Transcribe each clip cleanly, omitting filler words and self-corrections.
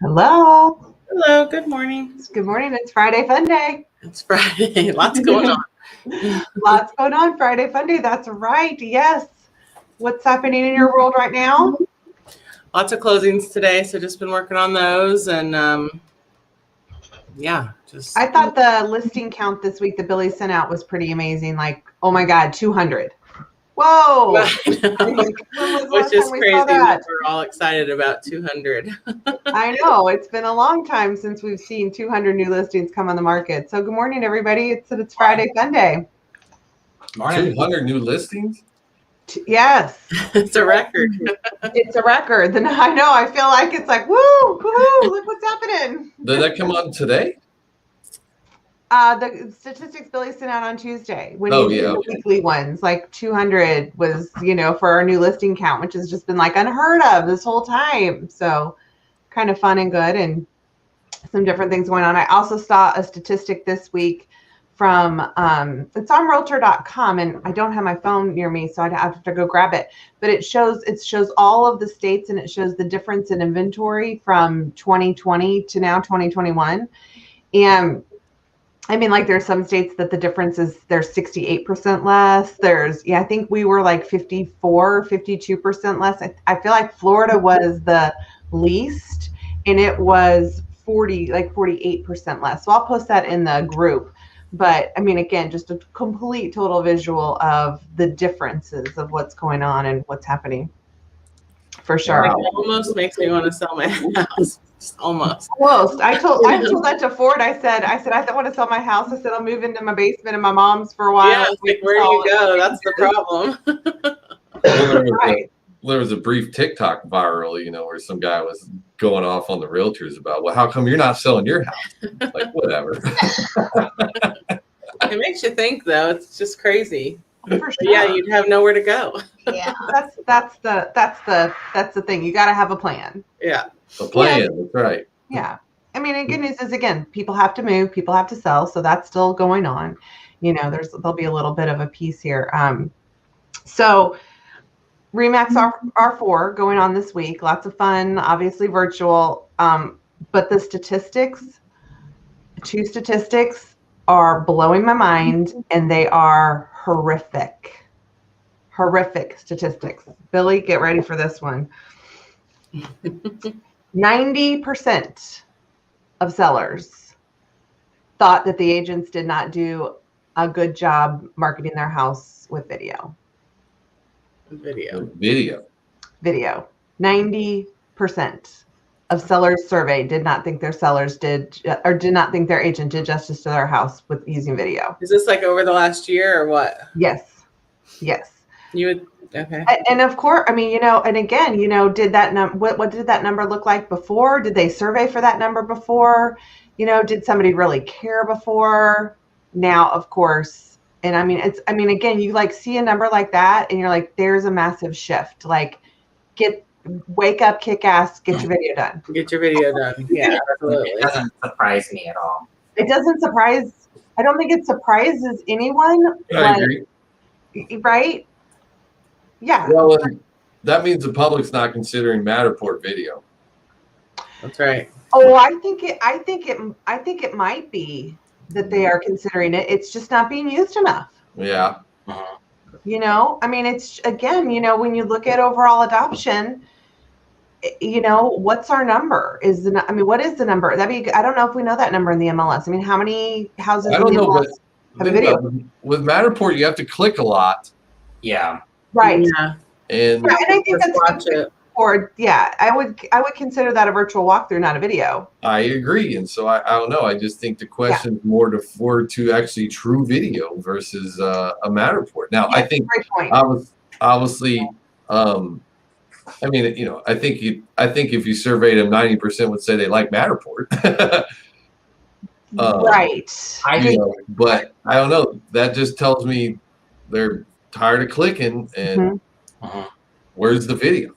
Hello. Hello, good morning. Good morning. It's Friday Funday. It's Friday. Lots going on. Lots going on. Friday Funday. That's right. Yes. What's happening in your world right now? Lots of closings today, so just been working on those and just I thought the listing count this week that Billy sent out was pretty amazing. Like, oh my God, 200. Whoa. Which is crazy that we're all excited about 200. I know. It's been a long time since we've seen 200 new listings come on the market. So good morning, everybody. It's Friday Funday. Morning. 200 new listings? Yes. It's a record. It's a record. Then I know. I feel like it's like, woo, look what's happening. Did that come on today? The statistics Billy sent out on Tuesday when he did the weekly ones, like 200 was, for our new listing count, which has just been like unheard of this whole time. So kind of fun and good and some different things going on. I also saw a statistic this week from, it's on realtor.com and I don't have my phone near me, so I'd have to go grab it, but it shows all of the states and it shows the difference in inventory from 2020 to now 2021. And I mean, like there's some states that the difference is there's 68% less. I think we were like 54, 52% less. I feel like Florida was the least and it was 48% less. So I'll post that in the group. But I mean, again, just a complete total visual of the differences of what's going on and what's happening. For sure. It almost makes me want to sell my house. Almost. I told that to Ford. I said I want to sell my house. I said I'll move into my basement and my mom's for a while. Yeah, like, where do you go? That's the problem. There was a brief TikTok viral, where some guy was going off on the realtors about, well, how come you're not selling your house? Like, whatever. It makes you think, though. It's just crazy. For sure. Yeah, you'd have nowhere to go. Yeah, that's the thing. You got to have a plan. Yeah, a plan. That's right. Yeah, I mean, the good news is again, people have to move, people have to sell, so that's still going on. There'll be a little bit of a piece here. So Remax R4 going on this week. Lots of fun, obviously virtual. But the two statistics are blowing my mind, and they are horrific statistics. Billy, get ready for this one. 90% of sellers thought that the agents did not do a good job marketing their house with video. 90% of sellers surveyed did not think their sellers did not think their agent did justice to their house with using video. Is this like over the last year or what? Yes. You would, okay. And of course, I mean, and again, did that what did that number look like before? Did they survey for that number before? Did somebody really care before? Now, of course, and again, you like see a number like that and you're like, there's a massive shift. Like wake up, kick ass, get your video done. Get your video done. Yeah, absolutely. It doesn't surprise me at all. It doesn't surprise. I don't think it surprises anyone. I agree. Right? Yeah. Well, that means the public's not considering Matterport video. That's right. Oh, I think it might be that they are considering it. It's just not being used enough. Yeah. I mean, it's again, when you look at overall adoption, what's our number? What is the number? I don't know if we know that number in the MLS. I mean, how many houses in the MLS have a video? With Matterport, you have to click a lot. Yeah. Right. Yeah. And I think that's watch it. Or I would consider that a virtual walkthrough, not a video. I agree, and so I don't know. I just think the question is more to actually true video versus a Matterport. Now, I think obviously, I think if you surveyed them, 90% would say they like Matterport. Right. But I don't know. That just tells me they're tired of clicking, and where's the video?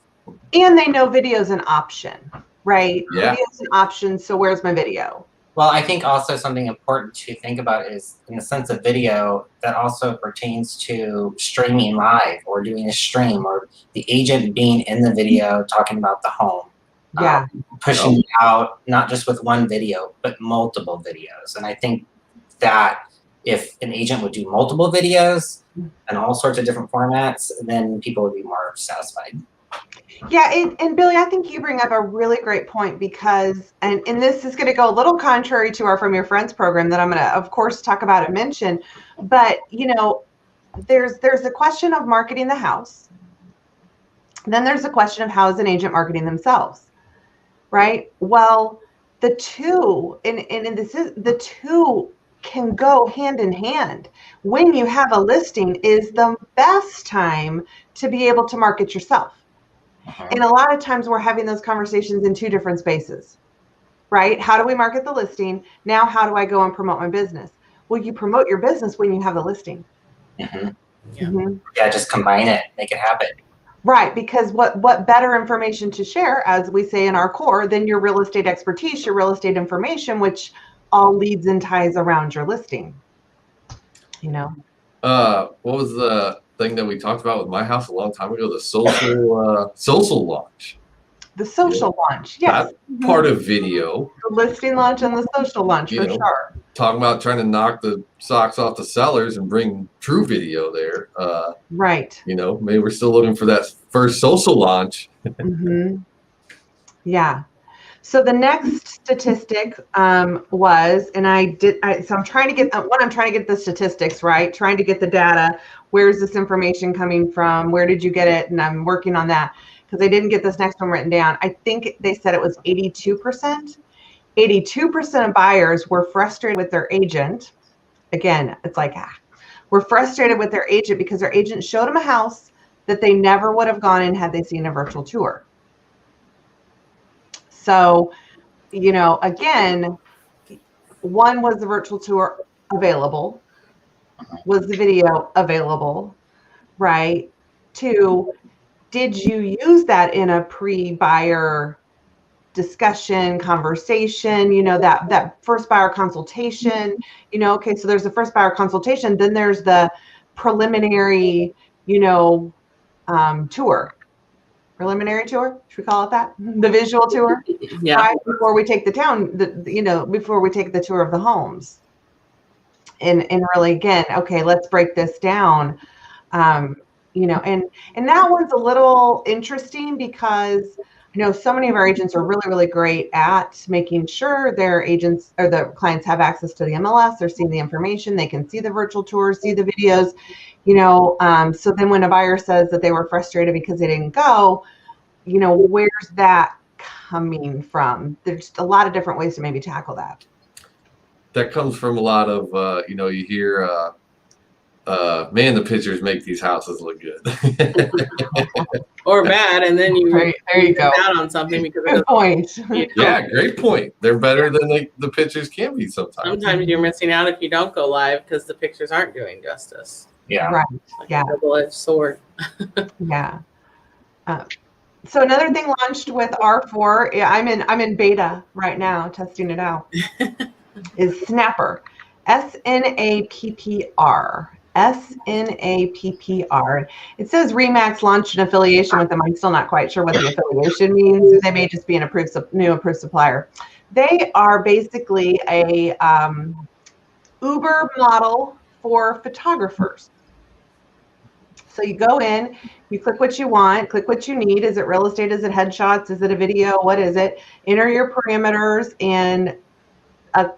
And they know video's an option, right? Yeah. Video's an option, so where's my video? Well, I think also something important to think about is in the sense of video, that also pertains to streaming live or doing a stream or the agent being in the video talking about the home. Yeah. Pushing out not just with one video, but multiple videos. And I think that if an agent would do multiple videos and all sorts of different formats, then people would be more satisfied. Yeah, and Billy, I think you bring up a really great point because, and this is going to go a little contrary to our From Your Friends program that I'm going to, of course, talk about and mention, but, you know, there's a question of marketing the house. Then there's a question of how is an agent marketing themselves, right? Well, the two, and this is, the two can go hand in hand. When you have a listing is the best time to be able to market yourself. And a lot of times we're having those conversations in two different spaces, right? How do we market the listing? Now, how do I go and promote my business? Well, you promote your business when you have the listing. Yeah, just combine it, make it happen. Right, because what better information to share, as we say in our core, than your real estate expertise, your real estate information, which all leads and ties around your listing. You know. What was the thing that we talked about with my house a long time ago? The social launch. The social launch, yes. That part of video. The listing launch and the social launch, for sure. Talking about trying to knock the socks off the sellers and bring true video there. Right. You know, maybe we're still looking for that first social launch. Yeah. So the next statistic was, and so I'm trying to get I'm trying to get the statistics right, trying to get the data. Where's this information coming from? Where did you get it? And I'm working on that because I didn't get this next one written down. I think they said it was 82%. 82% of buyers were frustrated with their agent. Again, it's like, we're frustrated with their agent because their agent showed them a house that they never would have gone in had they seen a virtual tour. So, you know, again, one, was the virtual tour available? Was the video available? Right? Two, did you use that in a pre-buyer discussion, conversation, you know, that first buyer consultation, you know, okay, so there's the first buyer consultation, then there's the preliminary, you know, tour. Preliminary tour, should we call it that? The visual tour? Yeah. Right before we take the town, you know, before we take the tour of the homes. And really, again, okay, let's break this down. You know, and that one's a little interesting because I know so many of our agents are really, really great at making sure their agents or the clients have access to the MLS. They're seeing the information. They can see the virtual tours, see the videos, you know. So then when a buyer says that they were frustrated because they didn't go, you know, where's that coming from? There's a lot of different ways to maybe tackle that. That comes from a lot of, you know, you hear, man, the pictures make these houses look good. Or bad, and then you there you go out on something because good point. You know, yeah, great point. They're better than the pictures can be sometimes. Sometimes you're missing out if you don't go live because the pictures aren't doing justice. Yeah. Right. Like yeah. a double-edged sword. Yeah. So another thing launched with R4, I'm in beta right now, testing it out, is Snapper. SNAPPR. SNAPPR. It says Remax launched an affiliation with them. I'm still not quite sure what the affiliation means. They may just be an new approved supplier. They are basically a Uber model for photographers. So you go in, you click what you want, click what you need. Is it real estate? Is it headshots? Is it a video? What is it? Enter your parameters, and a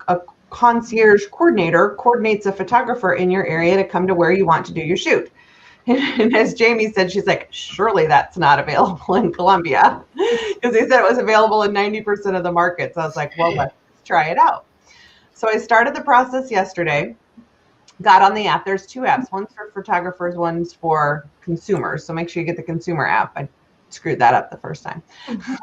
concierge coordinator coordinates a photographer in your area to come to where you want to do your shoot. And as Jamie said, she's like, surely that's not available in Columbia, because they said it was available in 90% of the markets. I was like, well, let's try it out. So I started the process yesterday. Got on the app. There's two apps. One's for photographers, one's for consumers. So make sure you get the consumer app. I screwed that up the first time.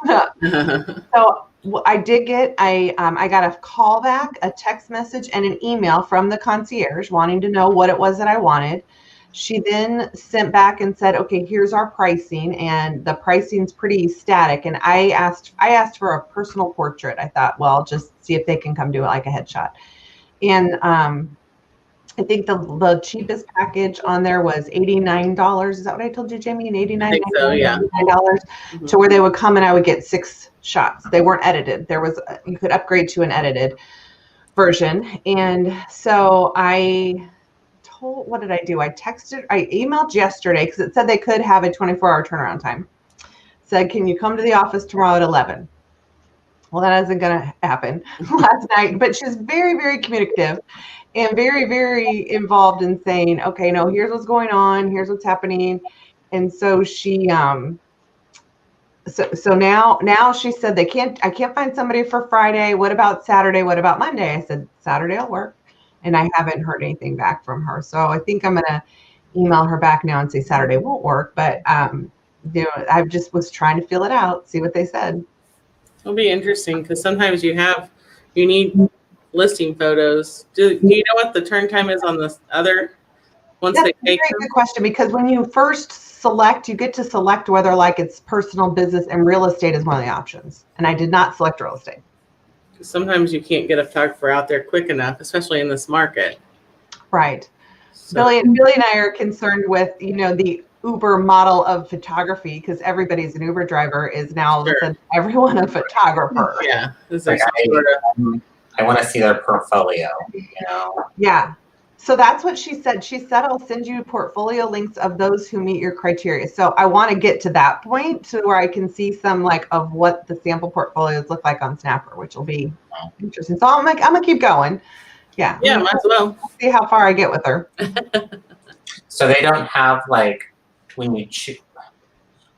So I did get I got a call back, a text message, and an email from the concierge wanting to know what it was that I wanted. She then sent back and said, okay, here's our pricing, and the pricing's pretty static. And I asked for a personal portrait. I thought, well, just see if they can come do it like a headshot. And I think the cheapest package on there was $89. Is that what I told you, Jamie? And $89. I think so, yeah. $89 to where they would come and I would get 6 shots. They weren't edited. There was you could upgrade to an edited version, and so what did I do? I emailed yesterday because it said they could have a 24-hour turnaround time. Said, can you come to the office tomorrow at 11? Well, that isn't going to happen last night, but she's very, very communicative and very, very involved in saying, okay, no, here's what's going on. Here's what's happening. And so she, so now she said I can't find somebody for Friday. What about Saturday? What about Monday? I said, Saturday will work. And I haven't heard anything back from her. So I think I'm going to email her back now and say Saturday won't work. But, I just was trying to feel it out, see what they said. It'll be interesting because sometimes you need listing photos. Do you know what the turn time is on the other once That's they take a very good question, because when you first select, you get to select whether like it's personal, business, and real estate is one of the options. And I did not select real estate. Sometimes you can't get a photographer out there quick enough, especially in this market. Right. So. Billy and I are concerned with, the Uber model of photography, because everybody's an Uber driver is now everyone a photographer. Yeah. I want to see their portfolio, Yeah. So that's what she said. She said, I'll send you portfolio links of those who meet your criteria. So I want to get to that point to where I can see some of what the sample portfolios look like on Snapper, which will be interesting. So I'm gonna keep going. Yeah. Yeah, might as well. See how far I get with her. So they don't have when you choose.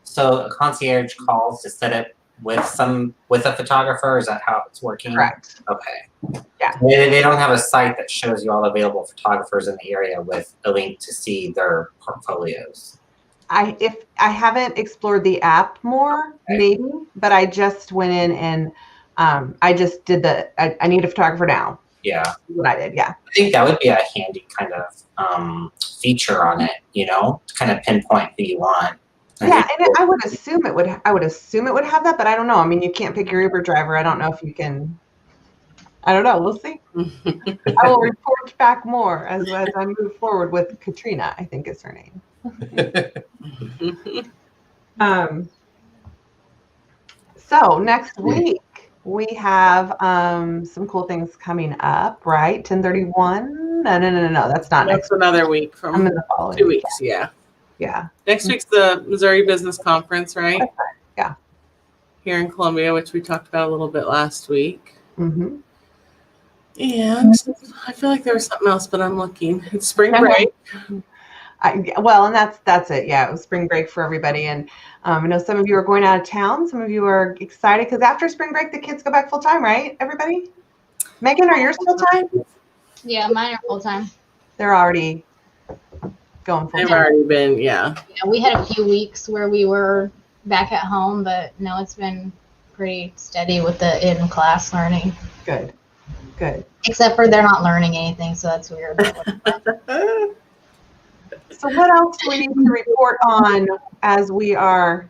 So a concierge calls to set it with a photographer. Is that how it's working? Correct. Okay. Yeah. They don't have a site that shows you all available photographers in the area with a link to see their portfolios. If I haven't explored the app more, maybe, but I just went in and I just did I need a photographer now. Yeah. What I did. Yeah. I think that would be a handy kind of feature on it, to kind of pinpoint who you want. Yeah, and I would assume it would. I would assume it would have that, but I don't know. I mean, you can't pick your Uber driver. I don't know if you can. I don't know. We'll see. I will report back more as I move forward with Katrina. I think is her name. So next week we have some cool things coming up, right? 1031. No. That's not next. Another week from I'm in the following 2 weeks. Yeah. Yeah. Next week's the Missouri Business Conference, right? Okay. Yeah. Here in Columbia, which we talked about a little bit last week. Mm-hmm. And I feel like there was something else, but I'm looking. It's spring break. And that's it. Yeah, it was spring break for everybody. And I know some of you are going out of town. Some of you are excited because after spring break, the kids go back full time, right? Everybody? Megan, are yours full time? Yeah, mine are full time. They're already going full time. They've already been, yeah. We had a few weeks where we were back at home, but no, it's been pretty steady with the in-class learning. Good. Except for they're not learning anything, so that's weird. So what else do we need to report on as we are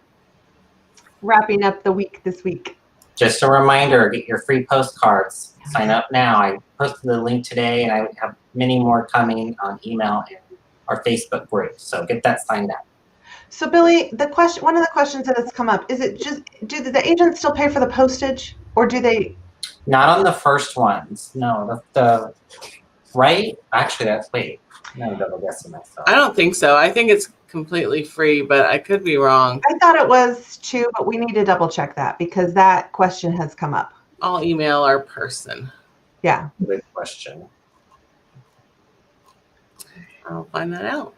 wrapping up the week this week? Just a reminder, get your free postcards. Sign up now. I posted the link today, and I have many more coming on email and our Facebook group. So get that signed up. So Billy, one of the questions that has come up, is it just, do the agents still pay for the postage, or do they? Not on the first ones. No, the right? Actually, I'm double guessing myself. I don't think so. I think it's completely free, but I could be wrong. I thought it was too, but we need to double check that because that question has come up. I'll email our person. Yeah. Good question. I'll find that out.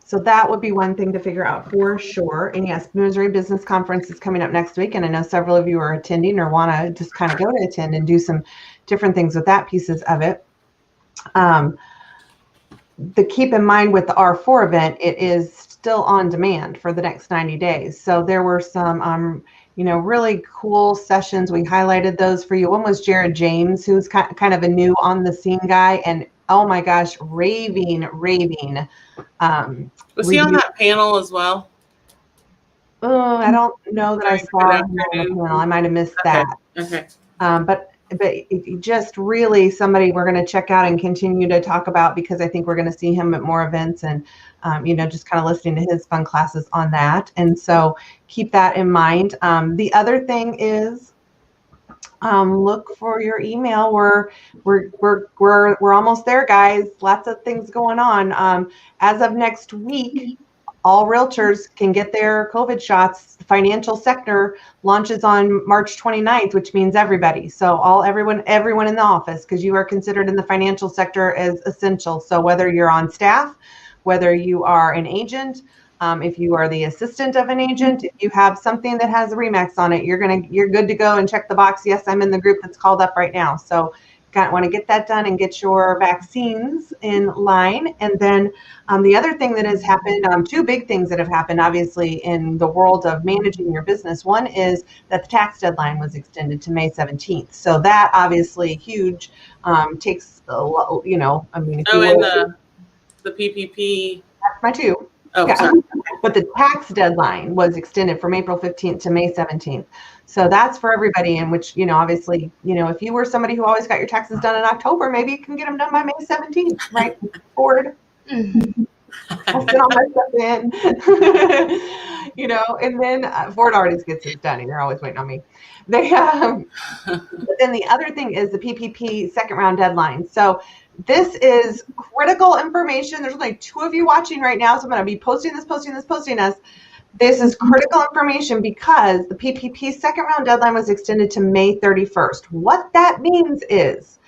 So that would be one thing to figure out for sure. And yes, Missouri Business Conference is coming up next week. And I know several of you are attending or want to just kind of go to attend and do some different things with that pieces of it. Keep in mind with the R4 event, it is still on demand for the next 90 days. So there were some, really cool sessions. We highlighted those for you. One was Jared James, who's kind of a new on the scene guy. And oh my gosh, raving. Was he on that panel as well? Oh, I don't know that I saw him on the panel. I might have missed that. Okay. But just really somebody we're going to check out and continue to talk about, because I think we're going to see him at more events, and just kind of listening to his fun classes on that. And so keep that in mind. The other thing is, look for your email. We're almost there, guys. Lots of things going on. As of next week, all realtors can get their COVID shots. The financial sector launches on March 29th, which means everybody. So everyone in the office, because you are considered in the financial sector as essential. So whether you're on staff, whether you are an agent, if you are the assistant of an agent, if you have something that has a Remax on it, you're good to go and check the box. Yes, I'm in the group that's called up right now. So want to get that done and get your vaccines in line. And then the other thing that has happened, two big things that have happened, obviously, in the world of managing your business. One is that the tax deadline was extended to May 17th. So that obviously huge, takes a lot, I mean, if the PPP. That's my two. Oh, yeah. sorry. But the tax deadline was extended from April 15th to May 17th. So that's for everybody, in which, obviously, if you were somebody who always got your taxes done in October, maybe you can get them done by May 17th, right? Ford. I'll sit all my stuff in, and then Ford already gets it done, and you're always waiting on me. But then the other thing is the PPP second round deadline. So this is critical information. There's only 2 of you watching right now, so I'm going to be posting this. This is critical information because the PPP second round deadline was extended to May 31st. What that means is,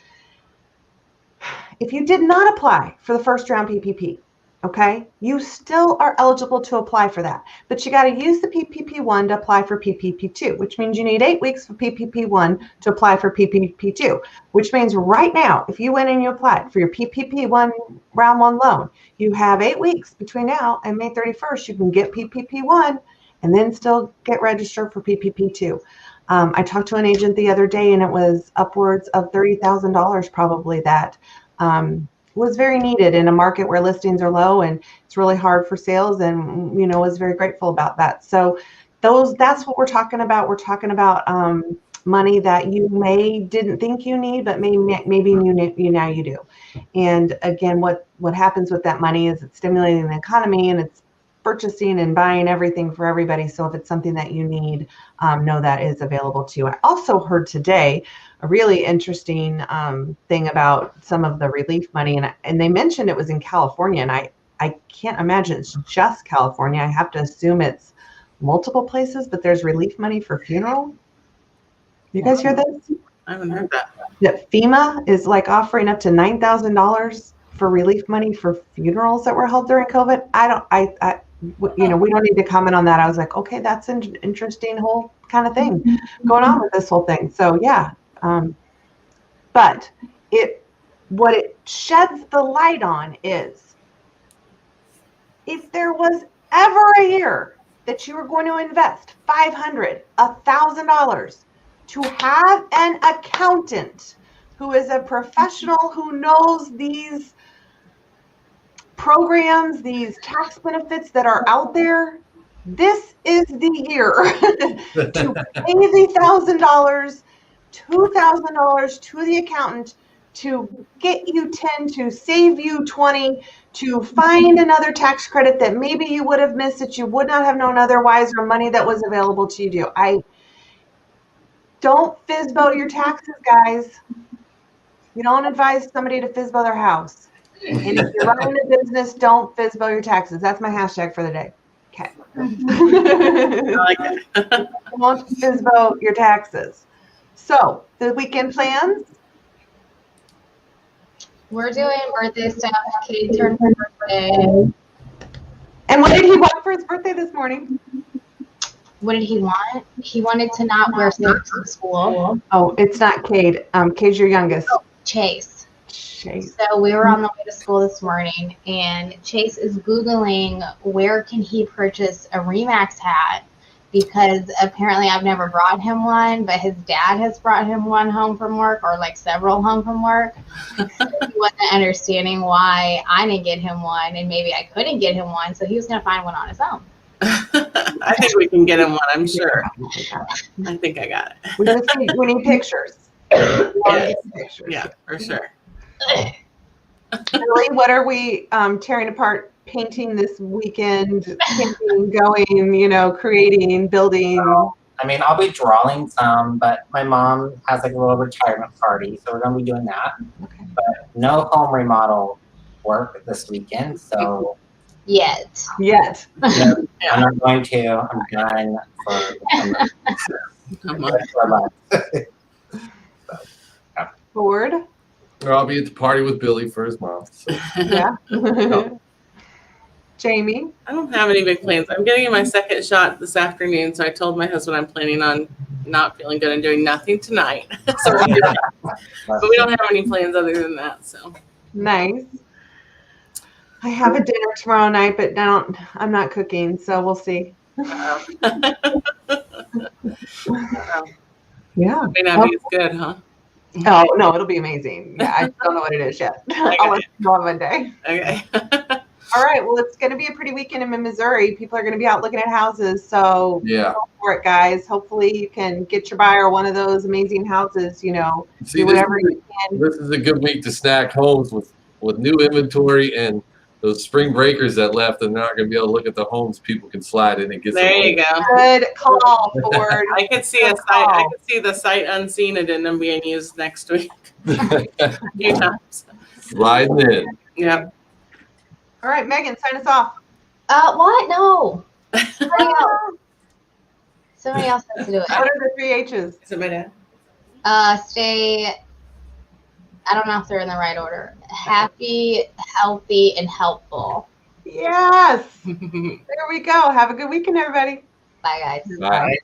if you did not apply for the first round PPP, okay, you still are eligible to apply for that. But you got to use the PPP1 to apply for PPP2, which means you need 8 weeks for PPP1 to apply for PPP2, which means right now, if you went and you applied for your PPP1 round 1 loan, you have 8 weeks between now and May 31st. You can get PPP1 and then still get registered for PPP2. I talked to an agent the other day, and it was upwards of $30,000 probably that was very needed in a market where listings are low and it's really hard for sales, and was very grateful about that. So that's what we're talking about. We're talking about money that you didn't think you need, but maybe now you do. And again, what happens with that money is it's stimulating the economy, and it's purchasing and buying everything for everybody. So if it's something that you need, know that is available to you. I also heard today a really interesting thing about some of the relief money, and they mentioned it was in California, and I can't imagine it's just California. I have to assume it's multiple places, but there's relief money for funeral. You guys hear this? I haven't heard that. That FEMA is offering up to $9,000 for relief money for funerals that were held during COVID. We don't need to comment on that. I was like, okay, that's an interesting whole kind of thing going on with this whole thing. So yeah. But what it sheds the light on is, if there was ever a year that you were going to invest $500, $1,000 to have an accountant who is a professional who knows these programs, these tax benefits that are out there, this is the year to pay the $1,000, $2,000 to the accountant to get you 10, to save you 20, to find another tax credit that maybe you would have missed that you would not have known otherwise, or money that was available to you. Don't FSBO your taxes, guys. You don't advise somebody to FSBO their house. And if you're running a business, don't FSBO your taxes. That's my hashtag for the day. Okay. I like it. Don't FSBO your taxes. So, the weekend plans? We're doing birthday stuff. Cade turned her birthday. And what did he want for his birthday this morning? What did he want? He wanted to not wear socks to school. Oh, it's not Cade. Cade's your youngest. Oh, Chase. So we were on the way to school this morning, and Chase is Googling where can he purchase a Remax hat, because apparently I've never brought him one, but his dad has brought him one home from work, or several home from work. He wasn't understanding why I didn't get him one, and maybe I couldn't get him one, so he was going to find one on his own. I think we can get him one, I'm sure. I think I got it. We need pictures. Yeah, for sure. Really, what are we tearing apart, painting this weekend, camping, going, creating, building? I mean, I'll be drawing some, but my mom has like a little retirement party, so we're gonna be doing that. Okay. But no home remodel work this weekend, so Yet. I'm not going to. I'm done for the summer. Ford? Or I'll be at the party with Billy for his mom. So. Yeah. Jamie? I don't have any big plans. I'm getting my second shot this afternoon, so I told my husband I'm planning on not feeling good and doing nothing tonight. So we'll do that. But we don't have any plans other than that. So nice. I have a dinner tomorrow night, but I'm not cooking, so we'll see. yeah, may not be as good, huh? Oh no, it'll be amazing. Yeah, I just don't know what it is yet. I'll let you know on Monday. Okay. All right. Well, it's going to be a pretty weekend in Missouri. People are going to be out looking at houses. So yeah, go for it, guys. Hopefully you can get your buyer one of those amazing houses, See, do whatever you can. This is a good week to snack homes with new inventory and those spring breakers that left, and they're not going to be able to look at the homes people can slide in and get. There you go. Good call, Ford. I could see I could see the sight unseen addendum being used next week. A few times. Sliding in. Yeah. All right, Megan, sign us off. What? No. Somebody else has to do it. What are the 3 H's? Is it my dad? Stay. I don't know if they're in the right order. Happy, healthy, and helpful. Yes. There we go. Have a good weekend, everybody. Bye, guys. Bye.